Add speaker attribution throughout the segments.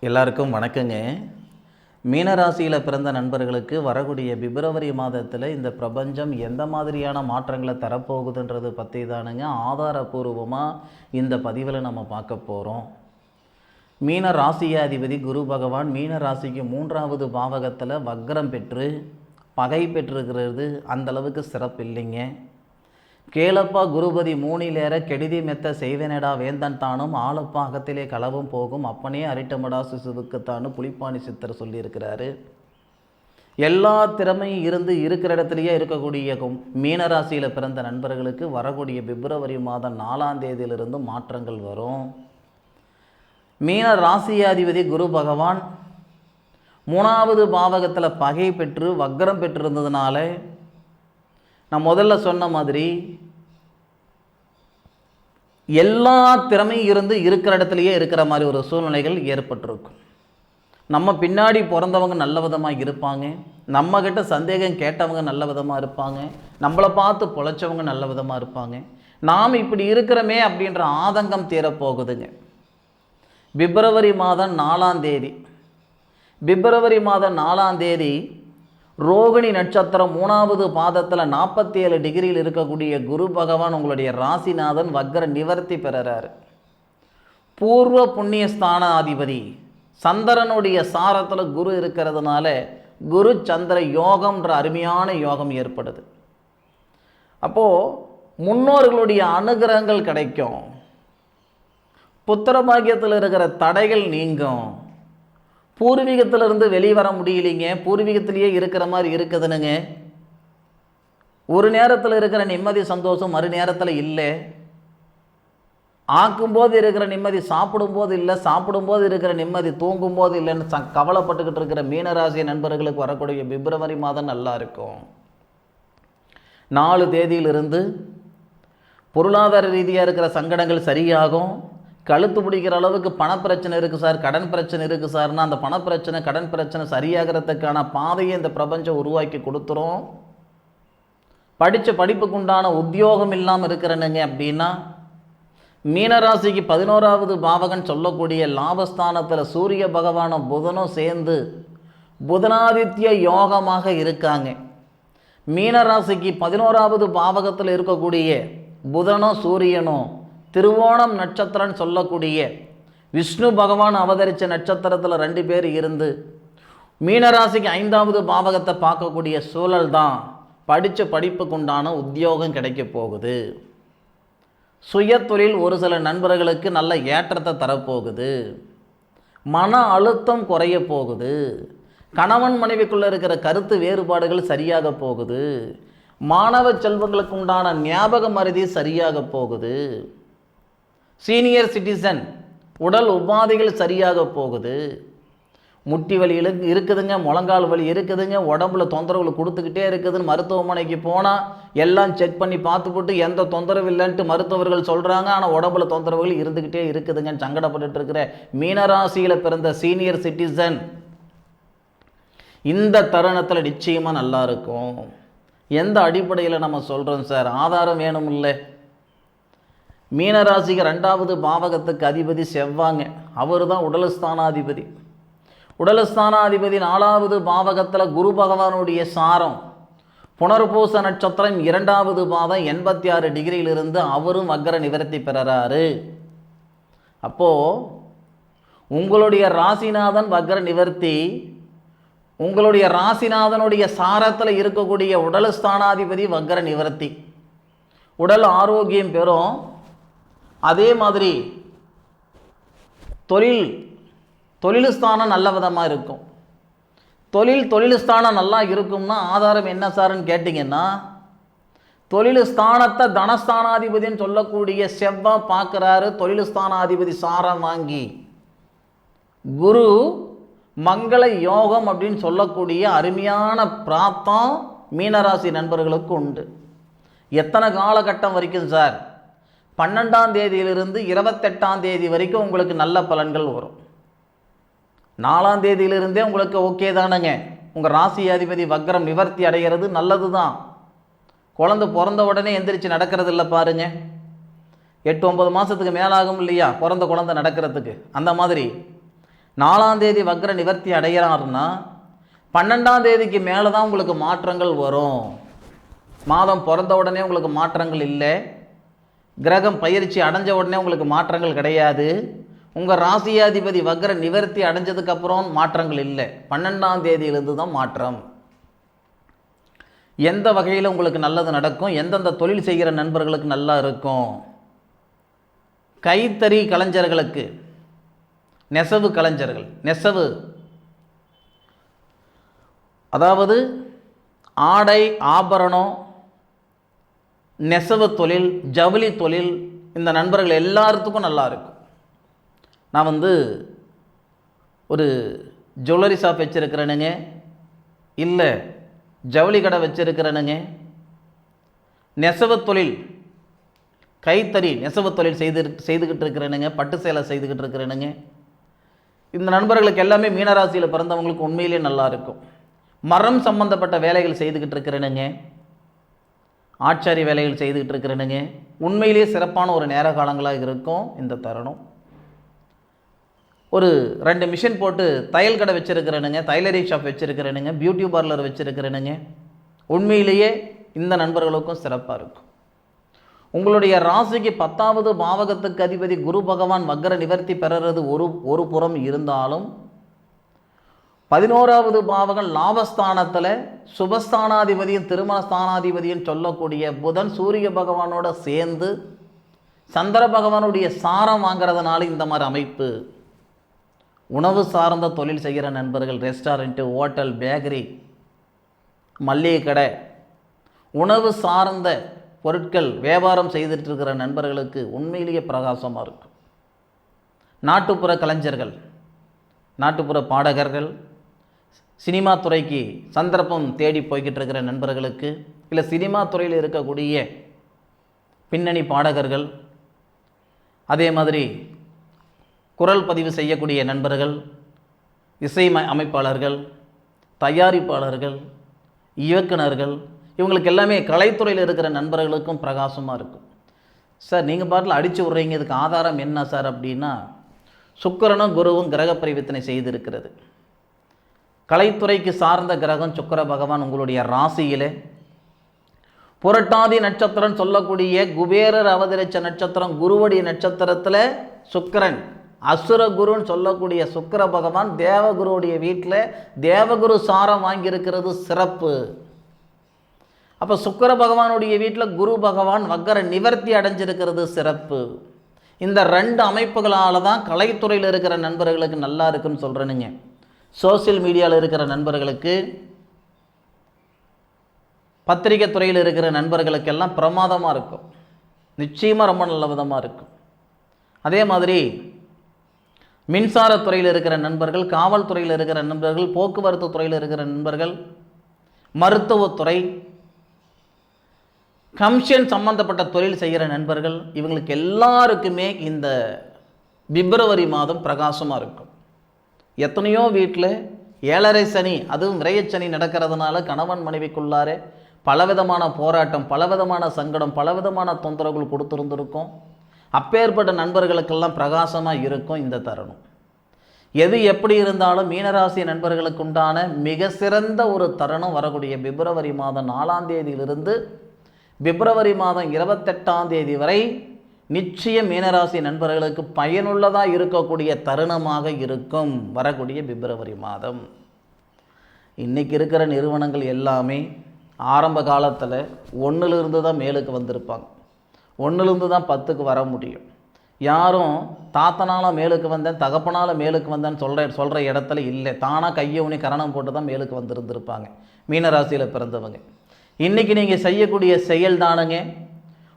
Speaker 1: எல்லாருக்கும் வணக்கங்க. மீனராசியில் பிறந்த நண்பர்களுக்கு வரக்கூடிய பிப்ரவரி மாதத்தில் இந்த பிரபஞ்சம் எந்த மாதிரியான மாற்றங்களை தரப்போகுதுன்றது பற்றி தானுங்க ஆதாரபூர்வமாக இந்த பதிவில் நம்ம பார்க்க போகிறோம். மீன ராசியாதிபதி குரு பகவான் மீன ராசிக்கு 3வது பாவகத்தில் வக்ரம் பெற்று பகை பெற்றிருக்கிறது அந்தளவுக்கு சிறப்பு இல்லைங்க. கேளப்பா குருபதி 3 கெடுதி மெத்த செய்வனடா வேந்தன் தானும் ஆளப்பா அகத்திலே களவும் போகும் அப்பனே அரிட்டமடா சிசுவுக்குத்தானு புலிப்பாணி சித்தர் சொல்லியிருக்கிறாரு. எல்லா திறமையும் இருக்கிற இடத்துலையே இருக்கக்கூடிய மீனராசியில் பிறந்த நண்பர்களுக்கு வரக்கூடிய பிப்ரவரி மாதம் 4ஆம் தேதியிலிருந்து மாற்றங்கள் வரும். மீன ராசியாதிபதி குரு பகவான் 3வது பாவகத்தில் பகை பெற்று வக்ரம் பெற்றிருந்ததுனால நான் முதல்ல சொன்ன மாதிரி எல்லா திறமையும் இருக்கிற இடத்துலையே இருக்கிற மாதிரி ஒரு சூழ்நிலைகள் ஏற்பட்டிருக்கும். நம்ம பின்னாடி பிறந்தவங்க நல்ல விதமாக இருப்பாங்க, நம்மக்கிட்ட சந்தேகம் கேட்டவங்க நல்ல விதமாக இருப்பாங்க, நம்மளை பார்த்து பொழைச்சவங்க நல்ல விதமாக இருப்பாங்க. நாம் இப்படி இருக்கிறோமே அப்படின்ற ஆதங்கம் தீரப்போகுதுங்க. பிப்ரவரி மாதம் 4ஆம் தேதி ரோகிணி நட்சத்திரம் 3வது பாதத்தில் 47 டிகிரியில் இருக்கக்கூடிய குரு பகவான் உங்களுடைய ராசிநாதன் வக்ர நிவர்த்தி பெறாரு. பூர்வ புண்ணிய ஸ்தானாதிபதி சந்திரனுடைய சாரத்தில் குரு இருக்கிறதுனால குரு சந்திர யோகம்ன்ற அருமையான யோகம் ஏற்படுது. அப்போது முன்னோர்களுடைய அனுகிரகங்கள் கிடைக்கும், புத்திர பாக்கியத்தில் இருக்கிற தடைகள் நீங்கும். பூர்வீகத்திலிருந்து வெளிவர முடியலைங்க, பூர்வீகத்திலேயே இருக்கிற மாதிரி இருக்குதுனுங்க. ஒரு நேரத்தில் இருக்கிற நிம்மதி சந்தோஷம் மறு நேரத்தில் இல்லை. ஆக்கும்போது இருக்கிற நிம்மதி சாப்பிடும்போது இல்லை, சாப்பிடும்போது இருக்கிற நிம்மதி தூங்கும்போது இல்லைன்னு கவலைப்பட்டுக்கிட்டு இருக்கிற மீனராசி நண்பர்களுக்கு வரக்கூடிய பிப்ரவரி மாதம் நல்லா இருக்கும். 4 தேதியிலிருந்து பொருளாதார ரீதியாக இருக்கிற சங்கடங்கள் சரியாகும். கழுத்து பிடிக்கிற அளவுக்கு பணப்பிரச்சனை இருக்குது சார், கடன் பிரச்சனை இருக்குது சார்னா அந்த பணப்பிரச்சனை கடன் பிரச்சனை சரியாகிறதுக்கான பாதையை இந்த பிரபஞ்சம் உருவாக்கி கொடுத்துரும். படித்த படிப்புக்கு உண்டான உத்தியோகம் இல்லாமல் இருக்கிறனுங்க அப்படின்னா மீனராசிக்கு 11வது பாவகன் சொல்லக்கூடிய லாபஸ்தானத்தில் சூரிய பகவானும் புதனும் சேர்ந்து புதனாதித்ய யோகமாக இருக்காங்க. மீனராசிக்கு 11வது பாவகத்தில் இருக்கக்கூடிய புதனும் சூரியனும் திருவோணம் நட்சத்திரம்னு சொல்லக்கூடிய விஷ்ணு பகவான் அவதரித்த நட்சத்திரத்தில் 2 பேர் இருந்து மீனராசிக்கு 5வது பாவகத்தை பார்க்கக்கூடிய சூழல் தான் படித்த படிப்புக்குண்டான உத்தியோகம் கிடைக்க போகுது. சுய தொழில் ஒரு சில நண்பர்களுக்கு நல்ல ஏற்றத்தை தரப்போகுது. மன அழுத்தம் குறைய போகுது. கணவன் மனைவிக்குள்ளே இருக்கிற கருத்து வேறுபாடுகள் சரியாக போகுது. மாணவ செல்வங்களுக்கு உண்டான ஞாபக மருதி சரியாக போகுது. சீனியர் சிட்டிசன் உடல் உபாதைகள் சரியாக போகுது. முட்டி வலி இருக்குதுங்க, முழங்கால் வலி இருக்குதுங்க, உடம்புல தொந்தரவுகள் கொடுத்துக்கிட்டே இருக்குதுன்னு மருத்துவமனைக்கு போனால் எல்லாம் செக் பண்ணி பார்த்துப்பட்டு எந்த தொந்தரவு இல்லைன்ட்டு மருத்துவர்கள் சொல்கிறாங்க. ஆனால் உடம்புல தொந்தரவுகள் இருந்துக்கிட்டே இருக்குதுங்கன்னு சங்கடப்பட்டு இருக்கிற மீனராசியில் பிறந்த சீனியர் சிட்டிசன் இந்த தருணத்தில் நிச்சயமாக நல்லா இருக்கும். எந்த அடிப்படையில் நம்ம சொல்கிறோம் சார்? ஆதாரம் வேணும் இல்லை? மீனராசிக்கு 2வது பாவகத்துக்கு அதிபதி செவ்வாங்க, அவர் தான் உடல்ஸ்தானாதிபதி. உடல்ஸ்தானாதிபதி 4வது பாவகத்தில் குரு பகவானுடைய சாரம் புனர்பூச நட்சத்திரம் 2வது பாதம் 86 டிகிரியிலிருந்து அவரும் வக்ர நிவர்த்தி பெறாரு. அப்போது உங்களுடைய ராசிநாதன் வக்ர நிவர்த்தி, உங்களுடைய ராசிநாதனுடைய சாரத்தில் இருக்கக்கூடிய உடல்ஸ்தானாதிபதி வக்ர நிவர்த்தி, உடல் ஆரோக்கியம் பெறும். அதே மாதிரி தொழில் ஸ்தானம் நல்ல விதமாக இருக்கும். தொழில் ஸ்தானம் நல்லா இருக்கும்னா ஆதாரம் என்ன சார்ன்னு கேட்டிங்கன்னா தொழில் ஸ்தானத்தை தனஸ்தானாதிபதினு சொல்லக்கூடிய செவ்வாய் பார்க்குறாரு. தொழில் ஸ்தானாதிபதி சாரம் வாங்கி குரு மங்கள யோகம் அப்படின்னு சொல்லக்கூடிய அருமையான பிராப்தம் மீனராசி நண்பர்களுக்கு உண்டு. எத்தனை காலகட்டம் வரைக்கும் சார்? 12ஆம் தேதியிலிருந்து 28ஆம் தேதி வரைக்கும் உங்களுக்கு நல்ல பலன்கள் வரும். 4ஆம் தேதியிலிருந்தே உங்களுக்கு ஓகே தானேங்க. உங்கள் ராசி அதிபதி வக்ரம் நிவர்த்தி அடைகிறது நல்லது தான். குழந்தை பிறந்த உடனே எந்திரிச்சு நடக்கிறது இல்லை பாருங்க. 8-9 மாதத்துக்கு மேலாகும் இல்லையா பிறந்த குழந்தை நடக்கிறதுக்கு. அந்த மாதிரி 4ஆம் தேதி வக்ர நிவர்த்தி அடைகிறாருன்னா 12ஆம் தேதிக்கு மேலே தான் உங்களுக்கு மாற்றங்கள் வரும். மாதம் பிறந்த உடனே உங்களுக்கு மாற்றங்கள் இல்லை. கிரகம் பயிற்சி அடைஞ்ச உடனே உங்களுக்கு மாற்றங்கள் கிடையாது. உங்கள் ராசியாதிபதி வக்ர நிவர்த்தி அடைஞ்சதுக்கப்புறம் மாற்றங்கள் இல்லை. 12ஆம் தேதியிலிருந்து தான் மாற்றம். எந்த வகையில் உங்களுக்கு நல்லது நடக்கும், எந்தெந்த தொழில் செய்கிற நண்பர்களுக்கு நல்லா இருக்கும், கைத்தறி கலைஞர்களுக்கு, நெசவு கலைஞர்கள், நெசவு அதாவது ஆடை ஆபரணம், நெசவு தொழில், ஜவுளி தொழில், இந்த நண்பர்கள் எல்லாத்துக்கும் நல்லா இருக்கும். நான் ஒரு ஜுவல்லரி ஷாப் வச்சுருக்கிறேனுங்க, இல்லை ஜவுளி கடை வச்சுருக்கிறேனுங்க, நெசவு தொழில் கைத்தறி நெசவு தொழில் செய்துக்கிட்டு இருக்கிறேனுங்க, பட்டு சேலை செய்துக்கிட்டு இருக்கிறேனுங்க. இந்த நண்பர்களுக்கு எல்லாமே மீனராசியில் பிறந்தவங்களுக்கு உண்மையிலே நல்லா இருக்கும். மரம் சம்பந்தப்பட்ட வேலைகள் செய்துக்கிட்டு இருக்கிறேனுங்க, ஆச்சாரி வேலைகள் செய்துக்கிட்டு இருக்கிறேனுங்க. உண்மையிலேயே சிறப்பான ஒரு நேர காலங்களாக இருக்கும் இந்த தருணம். ஒரு 2 மிஷின் போட்டு தையல் கடை வச்சுருக்கிறேனுங்க, தைலரிங் ஷாப் வச்சுருக்கிறேனுங்க, பியூட்டி பார்லர் வச்சுருக்கிறேனுங்க. உண்மையிலேயே இந்த நண்பர்களுக்கும் சிறப்பாக இருக்கும். உங்களுடைய ராசிக்கு 10வது பாவகத்துக்கு அதிபதி குரு பகவான் வக்ர நிவர்த்தி பெறுறது ஒரு புறம் இருந்தாலும் 11வது பாவகம் லாபஸ்தானத்தில் சுபஸ்தானாதிபதியும் திருமணஸ்தானாதிபதியும் சொல்லக்கூடிய புதன் சூரிய பகவானோட சேர்ந்து சந்திர பகவானுடைய சாரம் வாங்கிறதுனால இந்த மாதிரி அமைப்பு. உணவு சார்ந்த தொழில் செய்கிற நண்பர்கள், ரெஸ்டாரண்ட்டு, ஹோட்டல், பேக்கரி, மல்லிகை கடை, உணவு சார்ந்த பொருட்கள் வியாபாரம் செய்துட்டு இருக்கிற நண்பர்களுக்கு உண்மையிலேயே பிரகாசமாக இருக்கும். நாட்டுப்புற கலைஞர்கள், நாட்டுப்புற பாடகர்கள், சினிமா துறைக்கு சந்தர்ப்பம் தேடி போய்கிட்டு இருக்கிற நண்பர்களுக்கு, இல்லை சினிமா துறையில் இருக்கக்கூடிய பின்னணி பாடகர்கள், அதே மாதிரி குரல் பதிவு செய்யக்கூடிய நண்பர்கள், இசை அமைப்பாளர்கள், தயாரிப்பாளர்கள், இயக்குனர்கள், இவங்களுக்கு எல்லாமே கலைத்துறையில் இருக்கிற நண்பர்களுக்கும் பிரகாசமாக இருக்கும். சார் நீங்கள் பாட்டில் அடித்து விட்றீங்க, இதுக்கு ஆதாரம் என்ன சார் அப்படின்னா, சுக்கிரனும் குருவும் கிரக பரிவர்த்தனை செய்திருக்கிறது. கலைத்துறைக்கு சார்ந்த கிரகம் சுக்கிர பகவான் உங்களுடைய ராசியிலே புரட்டாதி நட்சத்திரம் சொல்லக்கூடிய குபேரர் அவதரித்த நட்சத்திரம் குருவடி நட்சத்திரத்தில் சுக்கிரன், அசுர குருன்னு சொல்லக்கூடிய சுக்கிர பகவான் தேவகுருவுடைய வீட்டில் தேவகுரு சாரம் வாங்கியிருக்கிறது சிறப்பு. அப்போ சுக்கிர பகவானுடைய வீட்டில் குரு பகவான் வக்ர நிவர்த்தி அடைஞ்சிருக்கிறது சிறப்பு. இந்த 2 அமைப்புகளால் தான் கலைத்துறையில் இருக்கிற நண்பர்களுக்கு நல்லா இருக்குன்னு சொல்கிறேனுங்க. சோசியல் மீடியாவில் இருக்கிற நண்பர்களுக்கு, பத்திரிகை துறையில் இருக்கிற நண்பர்களுக்கெல்லாம் பிரமாதமாக இருக்கும், நிச்சயமாக ரொம்ப நல்ல விதமாக இருக்கும். அதே மாதிரி மின்சாரத்துறையில் இருக்கிற நண்பர்கள், காவல்துறையில் இருக்கிற நண்பர்கள், போக்குவரத்து துறையில் இருக்கிற நண்பர்கள், மருத்துவத்துறை, கமிஷன் சம்பந்தப்பட்ட தொழில் செய்கிற நண்பர்கள், இவங்களுக்கு எல்லாருக்குமே இந்த பிப்ரவரி மாதம் பிரகாசமாக இருக்கும். எத்தனையோ வீட்டில் 7.5 சனி, அதுவும் விரயச்சனி நடக்கிறதுனால கணவன் மனைவிக்குள்ளாரே பலவிதமான போராட்டம், பலவிதமான சங்கடம், பலவிதமான தொந்தரவுகள் கொடுத்துருந்துருக்கும். அப்பேற்பட்ட நண்பர்களுக்கெல்லாம் பிரகாசமாக இருக்கும் இந்த தருணம். எது எப்படி இருந்தாலும் மீனராசி நண்பர்களுக்கு உண்டான மிக சிறந்த ஒரு தருணம் வரக்கூடிய பிப்ரவரி மாதம் 4ஆம் தேதியிலிருந்து பிப்ரவரி மாதம் 28ஆம் தேதி வரை நிச்சயம் மீனராசி நண்பர்களுக்கு பயனுள்ளதாக இருக்கக்கூடிய தருணமாக இருக்கும் வரக்கூடிய பிப்ரவரி மாதம். இன்றைக்கி இருக்கிற நிறுவனங்கள் எல்லாமே ஆரம்ப காலத்தில் 1லிருந்து தான் மேலுக்கு வந்திருப்பாங்க, 1லிருந்து தான் 10க்கு வர முடியும். யாரும் தாத்தனால் மேலுக்கு வந்தேன், தகப்பனால் மேலுக்கு வந்தேன்னு சொல்கிற இடத்துல இல்லை. தானாக கையை ஊனி கரணம் போட்டு தான் மேலுக்கு வந்திருந்திருப்பாங்க மீனராசியில் பிறந்தவங்க. இன்றைக்கி நீங்கள் செய்யக்கூடிய செயல் தானுங்க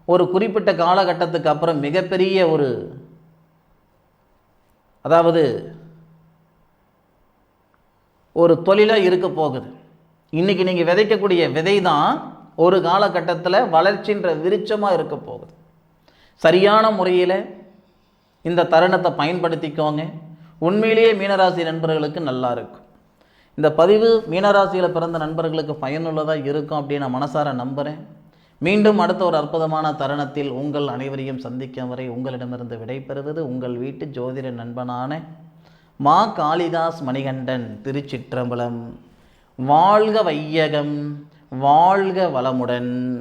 Speaker 1: ஒரு குறிப்பிட்ட காலகட்டத்துக்கு அப்புறம் மிகப்பெரிய ஒரு, அதாவது ஒரு தொழிலாக இருக்க போகுது. இன்றைக்கி நீங்கள் விதைக்கக்கூடிய விதை தான் ஒரு காலகட்டத்தில் வளர்ச்சின்ற விருட்சமாக இருக்க போகுது. சரியான முறையில் இந்த தருணத்தை பயன்படுத்திக்கோங்க. உண்மையிலேயே மீனராசி நண்பர்களுக்கு நல்லா இருக்கும். இந்த பதிவு மீனராசியில் பிறந்த நண்பர்களுக்கு பயனுள்ளதாக இருக்கும் அப்படின்னு நான் மனசார நம்புகிறேன். மீண்டும் அடுத்த ஒரு அற்புதமான தருணத்தில் உங்கள் அனைவரையும் சந்திக்கும் வரை உங்களிடமிருந்து விடைபெறுவது உங்கள் வீட்டு ஜோதிட நண்பனான மா காளிதாஸ் மணிகண்டன், திருச்சிற்றம்பலம். வாழ்க வையகம், வாழ்க வளமுடன்.